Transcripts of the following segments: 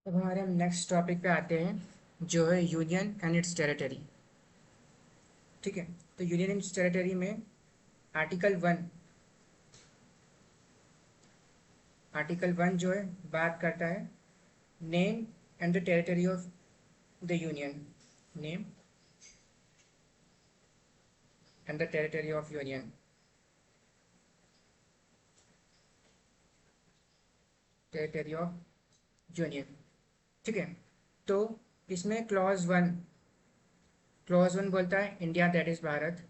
अब हमारे हम नेक्स्ट टॉपिक पे आते हैं जो है यूनियन एंड इट्स टेरिटरी। ठीक है, तो यूनियन एंड इट्स टेरिटरी में आर्टिकल 1 आर्टिकल 1 जो है बात करता है name and the territory of the union. Name and the territory of union. Territory of union. ठीक है, तो इसमें क्लॉज 1 बोलता है India that is Bharat.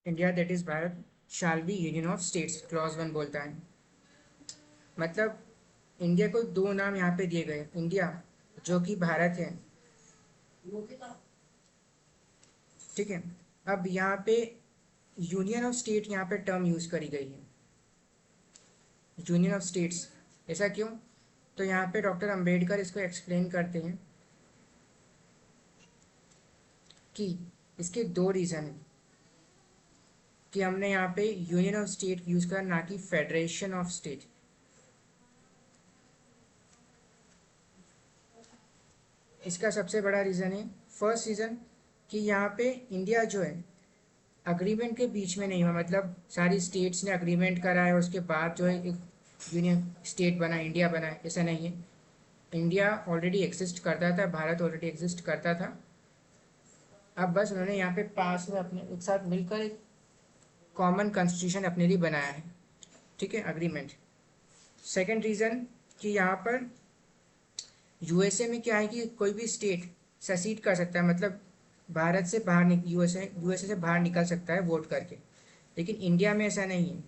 India that is Bharat shall be union of states, clause 1 बोलता है। मतलब इंडिया को दो नाम यहाँ पे दिए गए, इंडिया जो कि भारत है। ठीक है, अब यहाँ पे यूनियन ऑफ स्टेट यहाँ पे टर्म यूज करी गई है, यूनियन ऑफ स्टेट्स। ऐसा क्यों? तो यहाँ पे डॉक्टर अंबेडकर इसको एक्सप्लेन करते हैं कि इसके दो रीज़न हैं कि हमने यहाँ पे यूनियन ऑफ स्टेट यूज़ करा, ना कि फेडरेशन ऑफ स्टेट। इसका सबसे बड़ा रीज़न है, फर्स्ट रीज़न, कि यहाँ पे इंडिया जो है अग्रीमेंट के बीच में नहीं हुआ। मतलब सारी स्टेट्स ने अग्रीमेंट करा है, उसके बाद जो है एक यूनियन स्टेट बना, इंडिया बना है, ऐसा नहीं है। इंडिया ऑलरेडी एग्जिस्ट करता था, भारत ऑलरेडी एग्जिस्ट करता था। अब बस उन्होंने यहाँ पे पास में अपने एक साथ मिलकर एक कॉमन कॉन्स्टिट्यूशन अपने लिए बनाया है। ठीक है, अग्रीमेंट। सेकंड रीज़न कि यहाँ पर यूएसए में क्या है कि कोई भी स्टेट सेसीड कर सकता है, मतलब भारत से बाहर यूएसए से बाहर निकल सकता है वोट करके। लेकिन इंडिया में ऐसा नहीं है,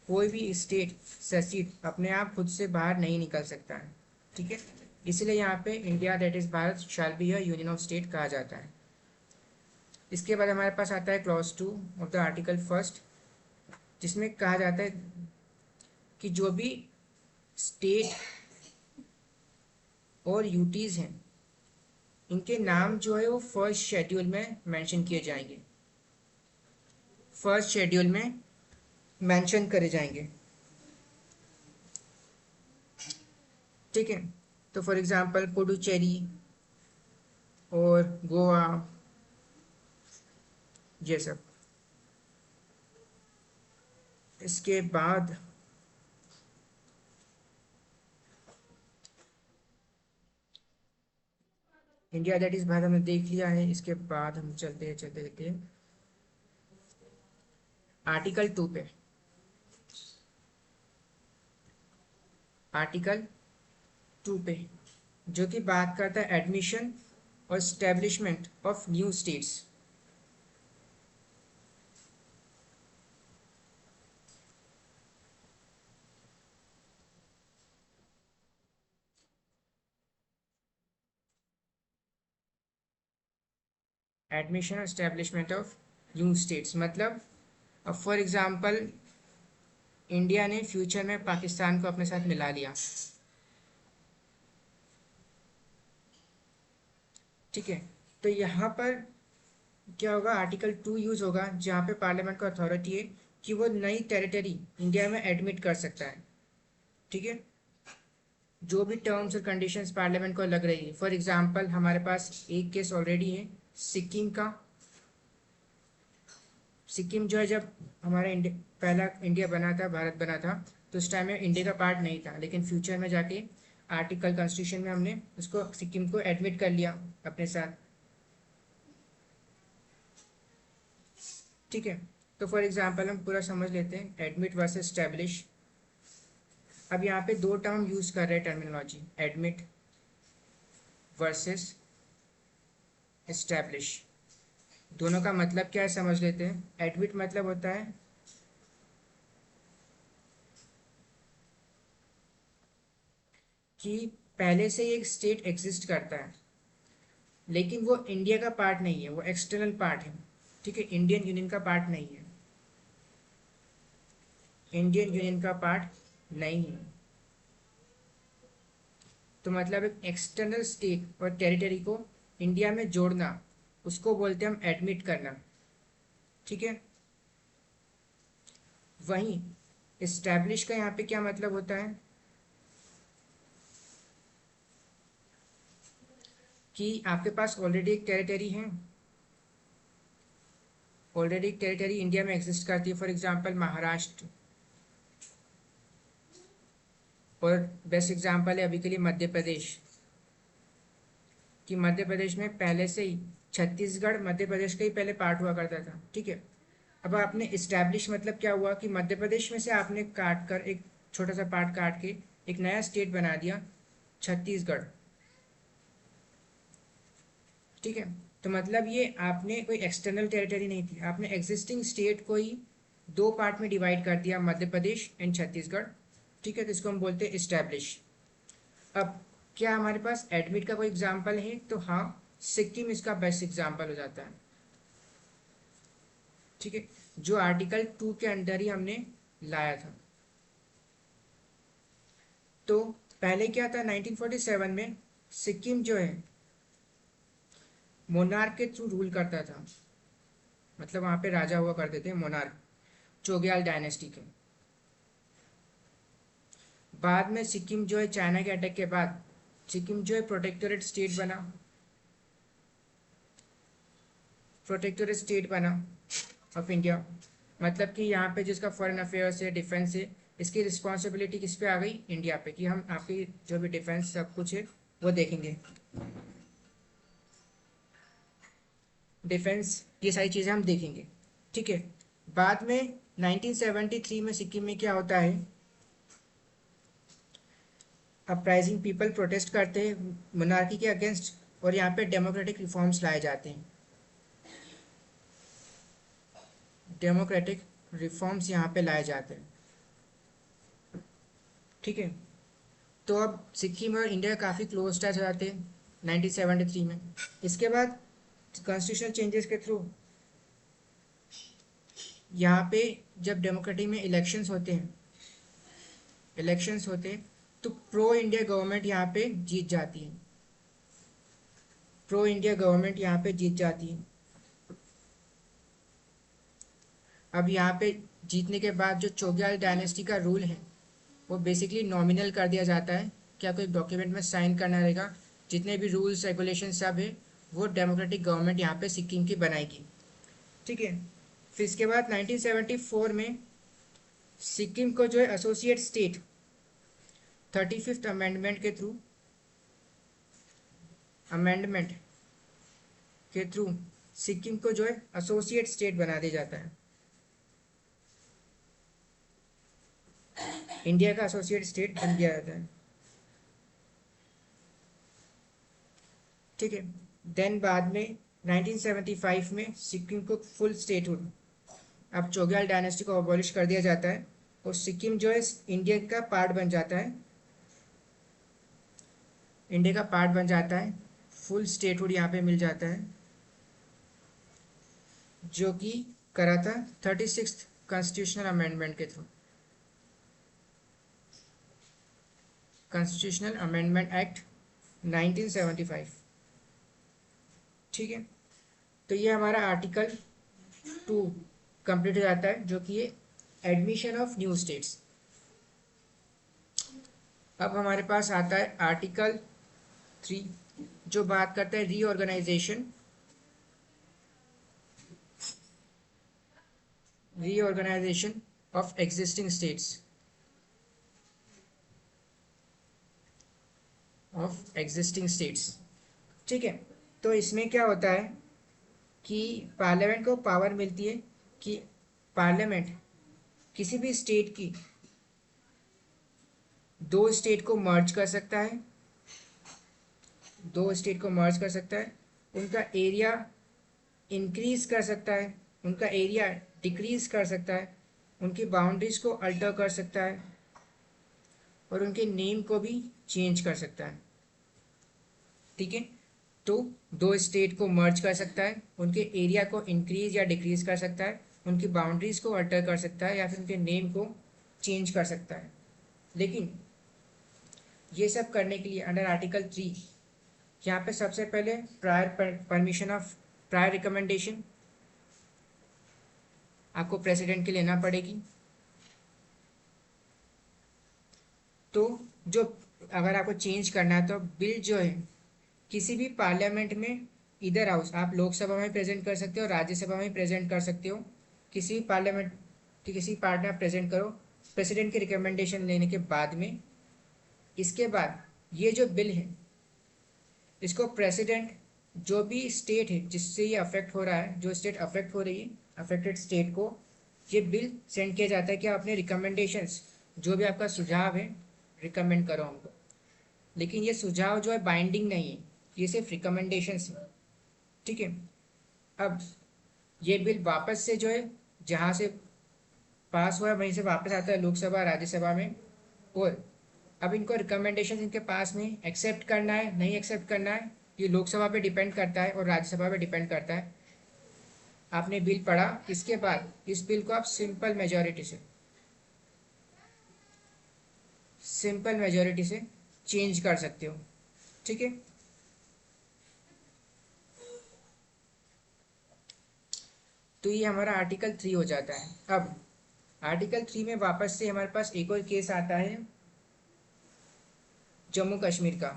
कोई भी स्टेट सेसीड अपने आप खुद से बाहर नहीं निकल सकता है। ठीक है, इसलिए यहाँ पे India that is Bharat shall be a union of state कहा जाता है। इसके बाद हमारे पास आता है क्लॉज 2 ऑफ द आर्टिकल 1, जिसमें कहा जाता है कि जो भी स्टेट और यूटीज़ हैं, इनके नाम जो है वो फर्स्ट शेड्यूल में मेंशन किए जाएंगे, फर्स्ट शेड्यूल में मेंशन करे जाएंगे। ठीक है, तो फॉर एग्जांपल पुडुचेरी और गोवा, ये सब। इसके बाद इंडिया दैट इज भारत हमने देख लिया है। इसके बाद हम चलते देखते हैं आर्टिकल 2 पे। आर्टिकल 2 पे जो कि बात करता है एडमिशन और establishment of new states. Admission और स्टैब्लिशमेंट ऑफ न्यू स्टेट्स मतलब, अब फॉर एग्जांपल इंडिया ने फ्यूचर में पाकिस्तान को अपने साथ मिला लिया। ठीक है, तो यहाँ पर क्या होगा, आर्टिकल 2 यूज होगा, जहाँ पे पार्लियामेंट को अथॉरिटी है कि वो नई टेरिटरी इंडिया में एडमिट कर सकता है। ठीक है, जो भी टर्म्स और कंडीशंस पार्लियामेंट को लग रही है। फॉर एग्जांपल हमारे पास एक केस ऑलरेडी है सिक्किम का। सिक्किम जो है, जब हमारा इंडिया पहला इंडिया बना था, भारत बना था, तो उस टाइम में इंडिया का पार्ट नहीं था। लेकिन फ्यूचर में जाके आर्टिकल कॉन्स्टिट्यूशन में हमने उसको सिक्किम को एडमिट कर लिया अपने साथ। ठीक है, तो फॉर एग्जांपल हम पूरा समझ लेते हैं एडमिट वर्सेस स्टैब्लिश। अब यहाँ पे दो टर्म यूज कर रहे हैं टर्मिनोलॉजी, एडमिट वर्सेस एस्टैब्लिश। दोनों का मतलब क्या है समझ लेते हैं। एडमिट मतलब होता है कि पहले से ही एक स्टेट एग्जिस्ट करता है, लेकिन वो इंडिया का पार्ट नहीं है, वो एक्सटर्नल पार्ट है। ठीक है, इंडियन यूनियन का पार्ट नहीं है। इंडियन यूनियन का पार्ट नहीं है। तो मतलब एक एक्सटर्नल स्टेट और टेरिटरी को इंडिया में जोड़ना, उसको बोलते हैं हम एडमिट करना। ठीक है। वहीं इस्टेब्लिश का यहाँ पे क्या मतलब होता है कि आपके पास ऑलरेडी एक टेरिटरी है, ऑलरेडी एक टेरिटरी इंडिया में एग्जिस्ट करती है, फॉर एग्जांपल महाराष्ट्र, और बेस्ट एग्जांपल है अभी के लिए मध्य प्रदेश, कि मध्य प्रदेश में पहले से ही छत्तीसगढ़ मध्य प्रदेश का ही पहले पार्ट हुआ करता था। ठीक है। अब आपने इस्टेब्लिश मतलब क्या हुआ कि मध्य प्रदेश में से आपने काट कर एक छोटा सा पार्ट काट के एक नया स्टेट बना दिया, छत्तीसगढ़। ठीक है। तो मतलब ये आपने कोई एक्सटर्नल टेरिटरी नहीं थी, आपने एग्जिस्टिंग स्टेट को ही दो पार्ट में डिवाइड कर दिया, मध्य प्रदेश एंड छत्तीसगढ़। ठीक है। तो इसको हम बोलते हैं इस्टेब्लिश। अब क्या हमारे पास एडमिट का कोई एग्जाम्पल है? तो हाँ, सिक्किम इसका बेस्ट एग्जाम्पल हो जाता है। ठीक है। जो आर्टिकल 2 के अंडर ही हमने लाया था। तो पहले क्या था, 1947 में सिक्किम जो है मोनार्क के थ्रू रूल करता था, मतलब वहां पे राजा हुआ करते थे मोनार्क, चोग्याल डायनेस्टी के। बाद में सिक्किम जो है चाइना के अटैक के बाद सिक्किम जो है प्रोटेक्टोरेट स्टेट बना, प्रोटेक्टोरेट स्टेट बना ऑफ इंडिया। मतलब कि यहाँ पे जिसका फॉरेन अफेयर्स है, डिफेंस है, इसकी रिस्पॉन्सिबिलिटी किस पे आ गई? इंडिया पे, कि हम आपकी जो भी डिफेंस सब कुछ है वो देखेंगे, डिफेंस, ये सारी चीज़ें हम देखेंगे। ठीक है। बाद में 1973 में सिक्किम में क्या होता है, अपराइजिंग पीपल प्रोटेस्ट करते हैं मोनार्की के अगेंस्ट, और यहाँ पे डेमोक्रेटिक रिफॉर्म्स लाए जाते हैं, डेमोक्रेटिक रिफॉर्म्स यहाँ पे लाए जाते हैं। ठीक है। तो अब सिक्किम और इंडिया काफ़ी क्लोज टच हो जाते हैं 1973 में। इसके बाद कॉन्स्टिट्यूशनल चेंजेस के थ्रू यहाँ पे जब डेमोक्रेटिक में इलेक्शंस होते हैं तो प्रो इंडिया गवर्नमेंट यहाँ पे जीत जाती है, प्रो इंडिया गवर्नमेंट यहाँ पे जीत जाती है। अब यहाँ पे जीतने के बाद जो चोग्याल डायनेस्टी का रूल है वो बेसिकली नॉमिनल कर दिया जाता है, क्या कोई डॉक्यूमेंट में साइन करना रहेगा, जितने भी रूल्स रेगुलेशन सब है वो डेमोक्रेटिक गवर्नमेंट यहाँ पे सिक्किम की बनाएगी। ठीक है। फिर इसके बाद 1974 में सिक्किम को जो है एसोसिएट स्टेट 35th अमेंडमेंट के थ्रू सिक्किम को जो है एसोसिएट स्टेट बना दिया जाता है, इंडिया का एसोसिएट स्टेट बन दिया जाता है। ठीक है। देन बाद में 1975 में सिक्किम को फुल स्टेटहुड, अब चोग्याल डायनेस्टी को अबॉलिश कर दिया जाता है और सिक्किम जो है इंडिया का पार्ट बन जाता है, इंडिया का पार्ट बन जाता है, फुल स्टेटहुड यहाँ पे मिल जाता है, जो कि करा था 36th कॉन्स्टिट्यूशनल अमेंडमेंट के थ्रू, कॉन्स्टिट्यूशनल अमेंडमेंट एक्ट 1975। ठीक है। तो ये हमारा आर्टिकल 2 कंप्लीट हो जाता है, जो कि ये एडमिशन ऑफ न्यू स्टेट्स। अब हमारे पास आता है आर्टिकल 3, जो बात करता है रीऑर्गेनाइजेशन ऑफ एग्जिस्टिंग स्टेट्स, ठीक है। तो इसमें क्या होता है कि पार्लियामेंट को पावर मिलती है कि पार्लियामेंट किसी भी स्टेट की दो स्टेट को मर्ज कर सकता है, उनका एरिया इंक्रीज कर सकता है, उनका एरिया डिक्रीज कर सकता है, उनकी बाउंड्रीज को अल्टर कर सकता है और उनके नेम को भी चेंज कर सकता है। ठीक है। तो दो स्टेट को मर्ज कर सकता है, उनके एरिया को इंक्रीज या डिक्रीज कर सकता है, उनकी बाउंड्रीज को अल्टर कर सकता है या फिर उनके नेम को चेंज कर सकता है। लेकिन ये सब करने के लिए अंडर आर्टिकल 3 यहाँ पे सबसे पहले prior permission of prior recommendation आपको प्रेसिडेंट की लेना पड़ेगी। तो जो अगर आपको चेंज करना है तो बिल जो है किसी भी पार्लियामेंट में, इधर हाउस आप लोकसभा में प्रेजेंट कर सकते हो, राज्यसभा में प्रेजेंट कर सकते हो, किसी भी पार्लियामेंट की किसी पार्ट में आप प्रेजेंट करो प्रेसिडेंट की रिकमेंडेशन लेने के बाद में। इसके बाद ये जो बिल है इसको प्रेसिडेंट, जो भी स्टेट है जिससे ये अफेक्ट हो रहा है, जो स्टेट अफेक्ट हो रही है, अफेक्टेड स्टेट को ये बिल सेंड किया जाता है कि आप अपने रिकमेंडेशंस, जो भी आपका सुझाव है, रिकमेंड करो हमको। लेकिन ये सुझाव जो है बाइंडिंग नहीं है, ये सिर्फ रिकमेंडेशंस है, ठीक है। अब ये बिल वापस से जो है जहाँ से पास हुआ है वहीं से वापस आता है लोकसभा राज्यसभा में। और अब इनको रिकमेंडेशन इनके पास में एक्सेप्ट करना है नहीं एक्सेप्ट करना है ये लोकसभा पे डिपेंड करता है और राज्यसभा पे डिपेंड करता है। आपने बिल पढ़ा, इसके बाद इस बिल को आप सिंपल मेजोरिटी से चेंज कर सकते हो, ठीक है। तो ये हमारा आर्टिकल 3 हो जाता है। अब आर्टिकल 3 में वापस से हमारे पास एक और केस आता है जम्मू कश्मीर का।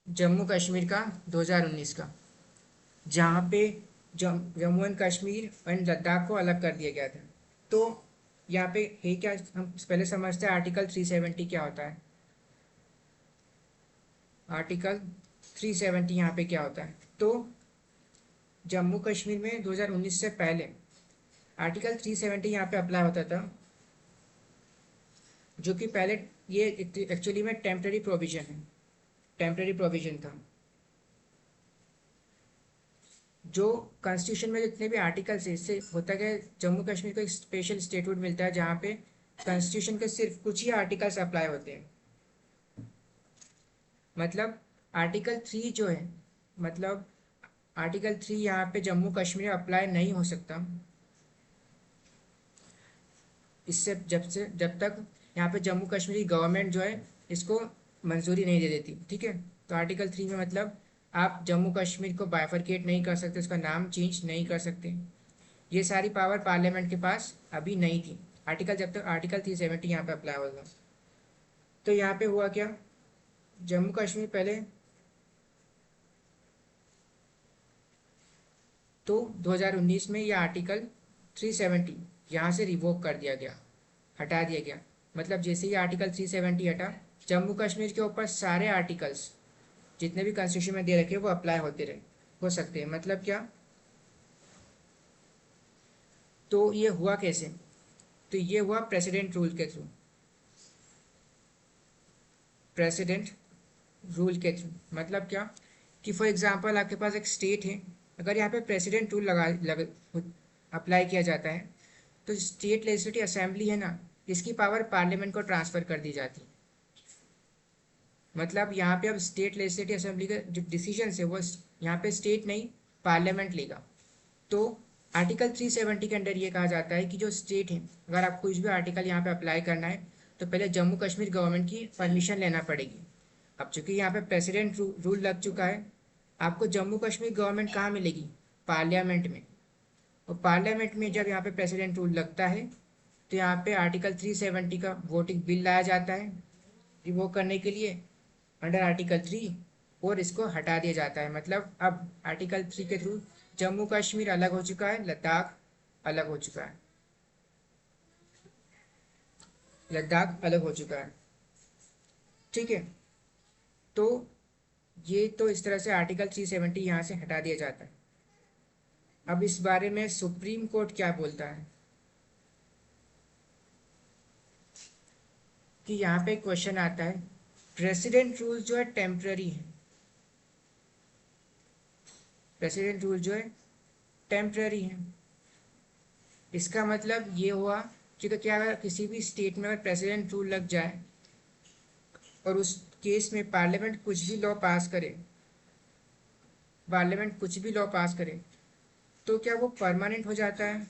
जम्मू कश्मीर का 2019 का, जहाँ पे जम्मू एंड कश्मीर एंड लद्दाख को अलग कर दिया गया था। तो यहाँ पे है क्या, हम पहले समझते हैं आर्टिकल 370 क्या होता है। आर्टिकल 370 यहाँ पे क्या होता है, तो जम्मू कश्मीर में 2019 से पहले आर्टिकल 370 यहाँ पे अप्लाई होता था, जो कि पहले ये एक्चुअली में टेम्पररी प्रोविजन है, टेम्पररी प्रोविजन था। जो कॉन्स्टिट्यूशन में जितने भी आर्टिकल्स है इससे होता है कि जम्मू कश्मीर को एक स्पेशल स्टेटहुड मिलता है जहाँ पे कॉन्स्टिट्यूशन के सिर्फ कुछ ही आर्टिकल्स अप्लाई होते हैं। मतलब आर्टिकल 3 जो है, मतलब आर्टिकल 3 यहाँ पे जम्मू कश्मीर में अप्लाई नहीं हो सकता इससे जब तक यहाँ पे जम्मू कश्मीर की गवर्नमेंट जो है इसको मंजूरी नहीं दे देती, ठीक है। तो आर्टिकल 3 में मतलब आप जम्मू कश्मीर को बाइफरकेट नहीं कर सकते, उसका नाम चेंज नहीं कर सकते, ये सारी पावर पार्लियामेंट के पास अभी नहीं थी आर्टिकल, जब तक आर्टिकल 370 यहाँ पे अप्लाई होगा। तो यहाँ पे हुआ क्या, जम्मू कश्मीर पहले तो 2019 में ये आर्टिकल 370 यहाँ से रिवोक कर दिया गया, हटा दिया गया। मतलब जैसे ही आर्टिकल 370 हटा, जम्मू कश्मीर के ऊपर सारे आर्टिकल्स जितने भी कॉन्स्टिट्यूशन में दे रखे वो अप्लाई होते रहे हो सकते हैं। मतलब क्या, तो ये हुआ कैसे, तो ये हुआ प्रेसिडेंट रूल के थ्रू, प्रेसिडेंट रूल के थ्रू। मतलब क्या कि फॉर एग्जांपल आपके पास एक स्टेट है, अगर यहाँ पे प्रेसिडेंट रूल अप्लाई किया जाता है तो स्टेट लेजिस्लेटिव असेंबली है ना, इसकी पावर पार्लियामेंट को ट्रांसफर कर दी जाती है। मतलब यहाँ पे अब स्टेट लेजिस्लेटिव असेंबली का जो डिसीजन है वो यहाँ पे स्टेट नहीं पार्लियामेंट लेगा। तो आर्टिकल 370 के अंडर ये कहा जाता है कि जो स्टेट है, अगर आपको कुछ भी आर्टिकल यहाँ पे अप्लाई करना है तो पहले जम्मू कश्मीर गवर्नमेंट की परमिशन लेना पड़ेगी। अब चूंकि यहाँ पे प्रेसिडेंट रूल लग चुका है, आपको जम्मू कश्मीर गवर्नमेंट कहाँ मिलेगी, पार्लियामेंट में। और पार्लियामेंट में जब यहाँ पे प्रेसिडेंट रूल लगता है तो यहाँ पे आर्टिकल 370 का वोटिंग बिल लाया जाता है रिवोक करने के लिए अंडर आर्टिकल 3, और इसको हटा दिया जाता है। मतलब अब आर्टिकल 3 के थ्रू जम्मू कश्मीर अलग हो चुका है, लद्दाख अलग हो चुका है, लद्दाख अलग हो चुका है, ठीक है। तो ये तो इस तरह से आर्टिकल 370 यहाँ से हटा दिया जाता है। अब इस बारे में सुप्रीम कोर्ट क्या बोलता है कि यहाँ पे क्वेश्चन आता है, प्रेसिडेंट रूल जो है टेम्पररी है, प्रेसिडेंट रूल जो है टेम्पररी है। इसका मतलब ये हुआ कि तो क्या अगर किसी भी स्टेट में अगर प्रेसिडेंट रूल लग जाए और उस केस में पार्लियामेंट कुछ भी लॉ पास करे पार्लियामेंट कुछ भी लॉ पास करे तो क्या वो परमानेंट हो जाता है?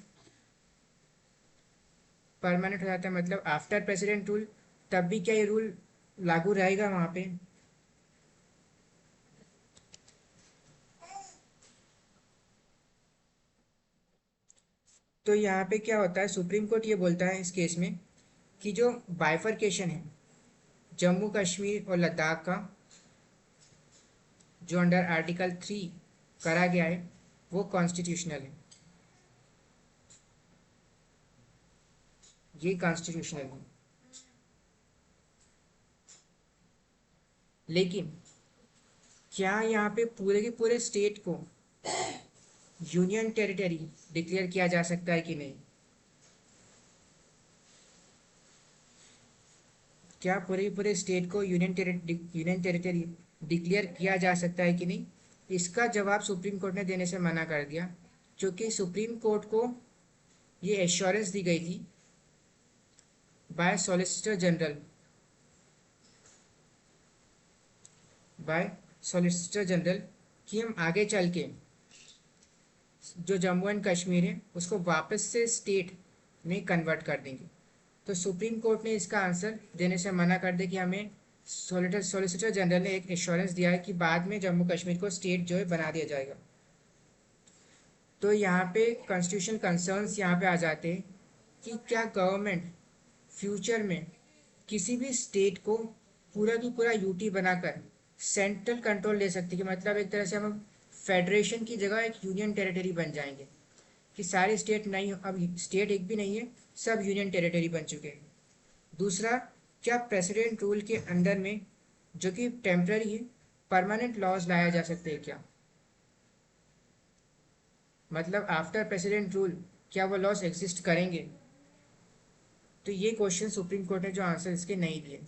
परमानेंट हो जाता है मतलब आफ्टर प्रेसिडेंट रूल, तब भी क्या ये रूल लागू रहेगा वहां पे? तो यहाँ पे क्या होता है, सुप्रीम कोर्ट ये बोलता है इस केस में कि जो बाइफरकेशन है जम्मू कश्मीर और लद्दाख का, जो अंडर आर्टिकल 3 करा गया है, वो कॉन्स्टिट्यूशनल है। ये कॉन्स्टिट्यूशनल है। लेकिन क्या यहाँ पे पूरे के पूरे स्टेट को यूनियन टेरिटरी डिक्लेयर किया जा सकता है कि नहीं? क्या पूरे के पूरे स्टेट को यूनियन टेरिटरी डिक्लेयर किया जा सकता है कि नहीं? इसका जवाब सुप्रीम कोर्ट ने देने से मना कर दिया, क्योंकि सुप्रीम कोर्ट को ये एश्योरेंस दी गई थी by solicitor general, by solicitor general, कि हम आगे चल के जो जम्मू एंड कश्मीर है उसको वापस से स्टेट में कन्वर्ट कर देंगे। तो सुप्रीम कोर्ट ने इसका आंसर देने से मना कर दिया कि हमें सॉलिसिटर जनरल ने एक एश्योरेंस दिया है कि बाद में जम्मू कश्मीर को स्टेट जो है बना दिया जाएगा। तो यहाँ पे कॉन्स्टिट्यूशन कंसर्न्स यहाँ पे आ जाते हैं कि क्या गवर्नमेंट फ्यूचर में किसी भी स्टेट को पूरा की पूरा यूटी बनाकर सेंट्रल कंट्रोल ले सकती है, कि मतलब एक तरह से हम फेडरेशन की जगह एक यूनियन टेरिटरी बन जाएंगे, कि सारे स्टेट नहीं, अब स्टेट एक भी नहीं है, सब यूनियन टेरिटरी बन चुके हैं। दूसरा, क्या प्रेसिडेंट रूल के अंडर में जो कि टेम्पररी है, परमानेंट लॉज लाया जा सकते हैं क्या? मतलब आफ्टर प्रेसिडेंट रूल क्या वो लॉज एग्जिस्ट करेंगे? तो ये क्वेश्चन सुप्रीम कोर्ट ने जो आंसर इसके नहीं दिए।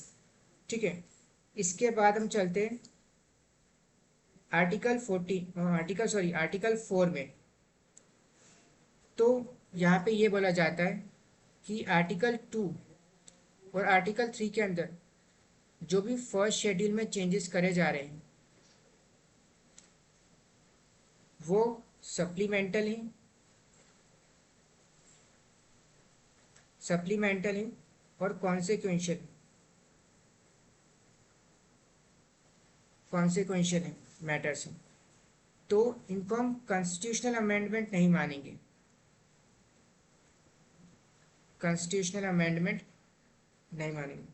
ठीक है, इसके बाद हम चलते हैं आर्टिकल 4 में। तो यहाँ पे ये बोला जाता है कि आर्टिकल 2 और आर्टिकल 3 के अंदर जो भी फर्स्ट शेड्यूल में चेंजेस करे जा रहे हैं वो सप्लीमेंटल है और कॉन्सिक्वेंशियल है, मैटर्स हैं। तो इनको हम कॉन्स्टिट्यूशनल अमेंडमेंट नहीं मानेंगे, कॉन्स्टिट्यूशनल अमेंडमेंट नहीं मानेंगे।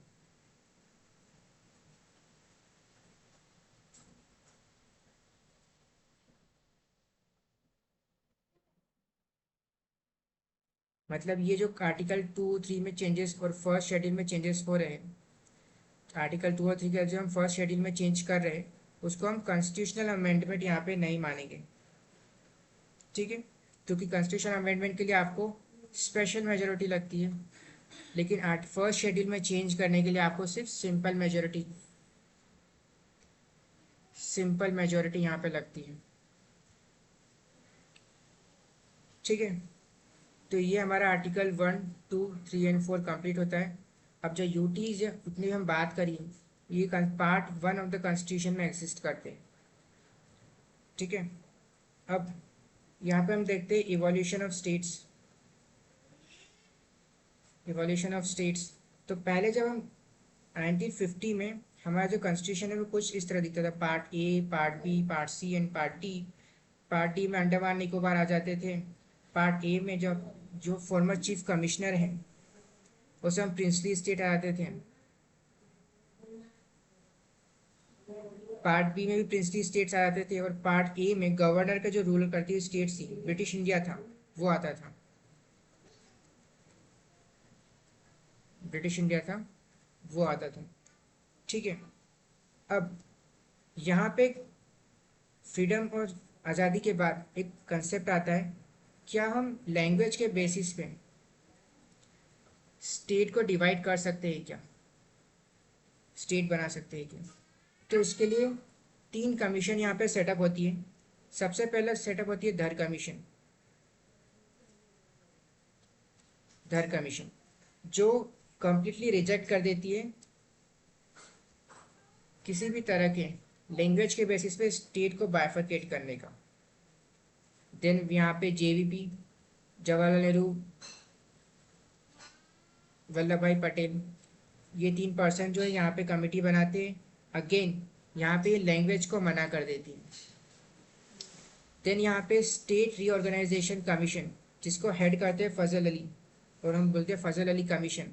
मतलब ये जो आर्टिकल 2 3 में चेंजेस और फर्स्ट शेड्यूल में चेंजेस हो रहे हैं, आर्टिकल 2 और 3 का जो हम फर्स्ट शेड्यूल में चेंज कर रहे हैं उसको हम कॉन्स्टिट्यूशनल अमेंडमेंट यहाँ पे नहीं मानेंगे। ठीक है, क्योंकि कॉन्स्टिट्यूशनल अमेंडमेंट के लिए आपको स्पेशल मेजोरिटी लगती है, लेकिन फर्स्ट शेड्यूल में चेंज करने के लिए आपको सिर्फ सिंपल मेजोरिटी यहाँ पे लगती है। ठीक है, तो ये हमारा आर्टिकल 1 2 3 एंड 4 कंप्लीट होता है। अब जो यूटीज है उतनी हम बात करिए, ये पार्ट 1 ऑफ द कॉन्स्टिट्यूशन में एग्जिस्ट करते हैं। ठीक है, अब यहाँ पे हम देखते हैं इवोल्यूशन ऑफ स्टेट्स। तो पहले जब हम 1950 में हमारा जो कॉन्स्टिट्यूशन है वो कुछ इस तरह दिखता था, part A, part B, part C and part D. Part D में अंडमान निकोबार आ जाते थे। पार्ट ए में जो जो फॉर्मर चीफ कमिश्नर हैं उसे हम प्रिंसली स्टेट आ जाते थे। पार्ट बी में भी प्रिंसली स्टेट्स आ जाते थे, और पार्ट ए में गवर्नर का जो रूल करती हुई स्टेट थी, ब्रिटिश इंडिया था, वो आता था। ब्रिटिश इंडिया था, वो आता था। ठीक है, अब यहाँ पे फ्रीडम और आज़ादी के बाद एक कंसेप्ट आता है, क्या हम लैंग्वेज के बेसिस पे स्टेट को डिवाइड कर सकते हैं क्या, स्टेट बना सकते हैं क्या? तो उसके लिए 3 कमीशन यहाँ पे सेटअप होती है। सबसे पहला सेटअप होती है धर कमीशन, जो कंप्लीटली रिजेक्ट कर देती है किसी भी तरह के लैंग्वेज के बेसिस पे स्टेट को बाइफरकेट करने का। देन यहाँ पे जेवीपी, जवाहरलाल नेहरू, वल्लभ भाई पटेल, ये 3 पर्सन जो है यहाँ पे कमेटी बनाते हैं। अगेन यहाँ पे लैंग्वेज को मना कर देती है। देन यहाँ पे स्टेट रीऑर्गेनाइजेशन कमीशन, जिसको हेड करते हैं फजल अली, और हम बोलते हैं फजल अली कमीशन,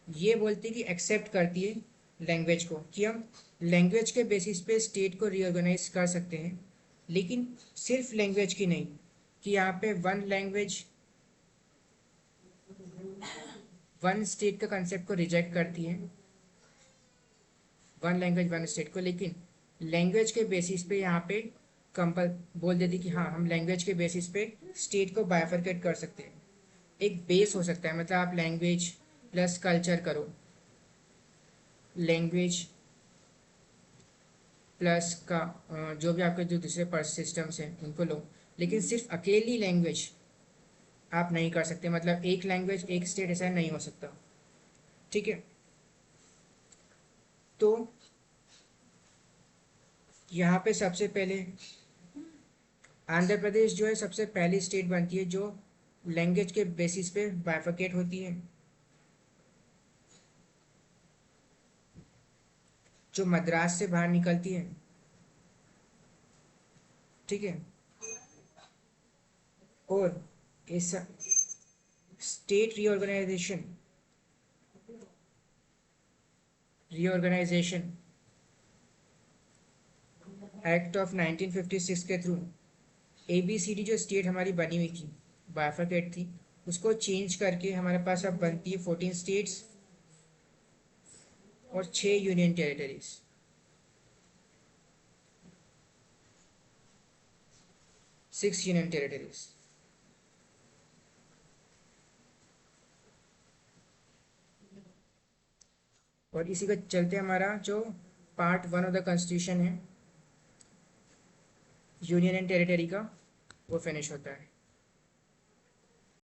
ये बोलती है कि एक्सेप्ट करती है लैंग्वेज को, कि हम लैंग्वेज के बेसिस पे स्टेट को रीऑर्गेनाइज कर सकते हैं, लेकिन सिर्फ लैंग्वेज की नहीं, कि यहाँ पे वन लैंग्वेज वन स्टेट का कंसेप्ट को रिजेक्ट करती है, वन लैंग्वेज वन स्टेट को, लेकिन लैंग्वेज के बेसिस पे यहाँ पे कंपल बोल देती कि हाँ हम लैंग्वेज के बेसिस पे स्टेट को बाइफरकेट कर सकते हैं। एक बेस हो सकता है, मतलब आप लैंग्वेज प्लस कल्चर करो, लैंग्वेज प्लस का जो भी आपके जो दूसरे पर सिस्टम्स हैं उनको लो, लेकिन सिर्फ अकेली लैंग्वेज आप नहीं कर सकते, मतलब एक लैंग्वेज एक स्टेट ऐसा नहीं हो सकता। ठीक है, तो यहाँ पे सबसे पहले आंध्र प्रदेश जो है सबसे पहली स्टेट बनती है जो लैंग्वेज के बेसिस पे बाइफरकेट होती है, जो मद्रास से बाहर निकलती है। ठीक है, और इस स्टेट रीऑर्गेनाइजेशन एक्ट ऑफ 1956 के थ्रू ABCD जो स्टेट हमारी बनी हुई थी, बाइफरकेट थी, उसको चेंज करके हमारे पास अब बनती है 14 स्टेट्स और 6 यूनियन टेरिटरीज। 6 union territories. और इसी के चलते हमारा जो पार्ट 1 ऑफ द कॉन्स्टिट्यूशन है यूनियन एंड टेरिटरी का, वो फिनिश होता है।